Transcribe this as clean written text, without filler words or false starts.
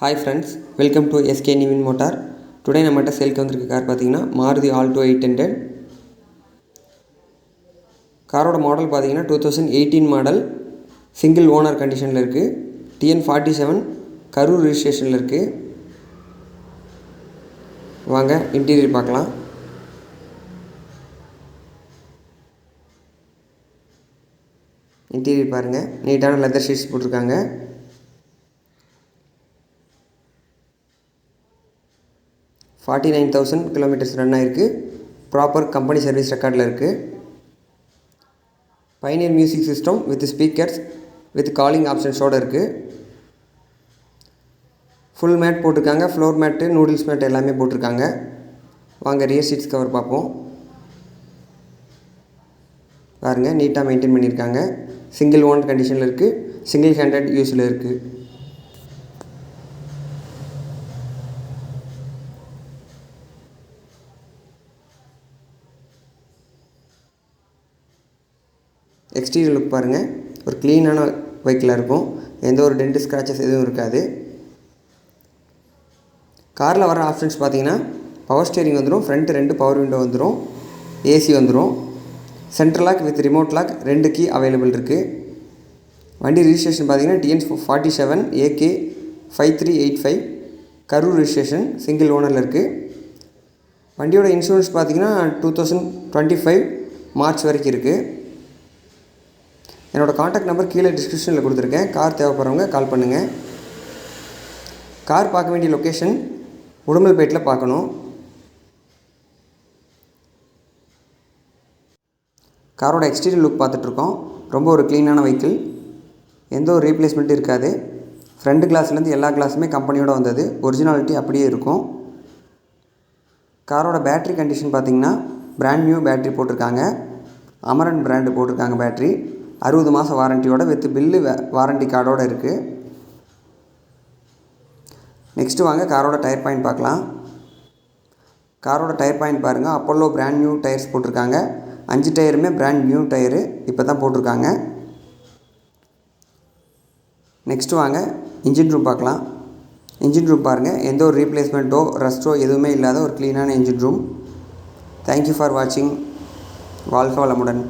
Hi friends, welcome to NIIVIN Motor. Today நம்மட்ட சேல்க்கு வந்திருக்க car பார்த்தீங்கன்னா Maruti Alto 800. காரோட மாடல் பார்த்தீங்கன்னா 2018 மாடல், சிங்கிள் ஓனர் கண்டிஷனில் இருக்குது. TN47 கரூர் ரிஜிஸ்ட்ரேஷனில் இருக்குது. வாங்க இன்டீரியர் பார்க்கலாம். இன்டீரியர் பாருங்கள், நீட்டான லெதர் ஷீட்ஸ் போட்டிருக்காங்க. $49,000 கிலோமீட்டர்ஸ் ரன் ஆகிருக்கு. ப்ராப்பர் கம்பெனி சர்வீஸ் ரெக்கார்டில் இருக்குது. Pioneer music system with speakers with calling ஆப்ஷன்ஸோடு இருக்குது. ஃபுல் மேட் போட்டிருக்காங்க. ஃப்ளோர் மேட்டு, நூடுல்ஸ் மேட் எல்லாமே போட்டிருக்காங்க. வாங்க ரியர் சீட்ஸ் கவர் பார்ப்போம். பாருங்கள், நீட்டாக மெயின்டைன் பண்ணியிருக்காங்க. சிங்கிள் ஓன் கண்டிஷனில் இருக்குது. சிங்கிள் ஹேண்டட் யூஸில் இருக்குது. எக்ஸ்டீரியர் லுக் பாருங்கள், ஒரு க்ளீனான வெஹிக்கிளாக இருக்கும். எந்த ஒரு டென்ட் ஸ்க்ராச்சஸ் எதுவும் இருக்காது. காரில் வர ஆப்ஷன்ஸ் பார்த்தீங்கன்னா பவர் ஸ்டேரிங் வந்துடும், ஃப்ரண்ட் 2 பவர் விண்டோ வந்துடும், ஏசி வந்துடும், central lock with remote lock 2 key available இருக்குது. வண்டி ரிஜிஸ்ட்ரேஷன் பார்த்தீங்கன்னா TN47 AK 5385 Karur registration, single ஓனரில் இருக்குது. வண்டியோட இன்சூரன்ஸ் பார்த்தீங்கன்னா 2025 மார்ச் வரைக்கும் இருக்குது. என்னோடய காண்டாக்ட் நம்பர் கீழே டிஸ்கிரிப்ஷனில் கொடுத்துருக்கேன். கார் தேவைப்படுறவங்க கால் பண்ணுங்கள். கார் பார்க்க வேண்டிய லொக்கேஷன் உடுமல்பேட்டில் பார்க்கணும். காரோட எக்ஸ்டீரியர் லுக் பார்த்துட்ருக்கோம். ரொம்ப ஒரு க்ளீனான வெஹிக்கிள், எந்த ஒரு ரீப்ளேஸ்மெண்ட்டும் இருக்காது. ஃப்ரண்ட் கிளாஸ்லேருந்து எல்லா கிளாஸுமே கம்பெனியோடு வந்தது, ஒரிஜினாலிட்டி அப்படியே இருக்கும். காரோட பேட்ரி கண்டிஷன் பார்த்திங்கன்னா பிராண்ட் நியூ பேட்ரி போட்டிருக்காங்க. அமரன் பிராண்டு போட்டிருக்காங்க. பேட்ரி 60 மாதம் வாரண்டியோட வித் பில்லு வாரண்டி கார்டோடு இருக்குது. நெக்ஸ்ட்டு வாங்க காரோட டயர் பாயிண்ட் பார்க்கலாம். காரோட டயர் பாயிண்ட் பாருங்கள், அப்போலோ பிராண்ட் நியூ டயர்ஸ் போட்டிருக்காங்க. 5 டயருமே பிராண்ட் நியூ டயரு இப்போ தான் போட்டிருக்காங்க. நெக்ஸ்ட்டு வாங்க இன்ஜின் ரூம் பார்க்கலாம். இன்ஜின் ரூம் பாருங்கள், எந்த ஒரு ரீப்ளேஸ்மெண்ட்டோ ரஸ்ட்டோ எதுவுமே இல்லாத ஒரு க்ளீனான இன்ஜின் ரூம். தேங்க்யூ ஃபார் வாட்சிங். வாழ்க வளமுடன்.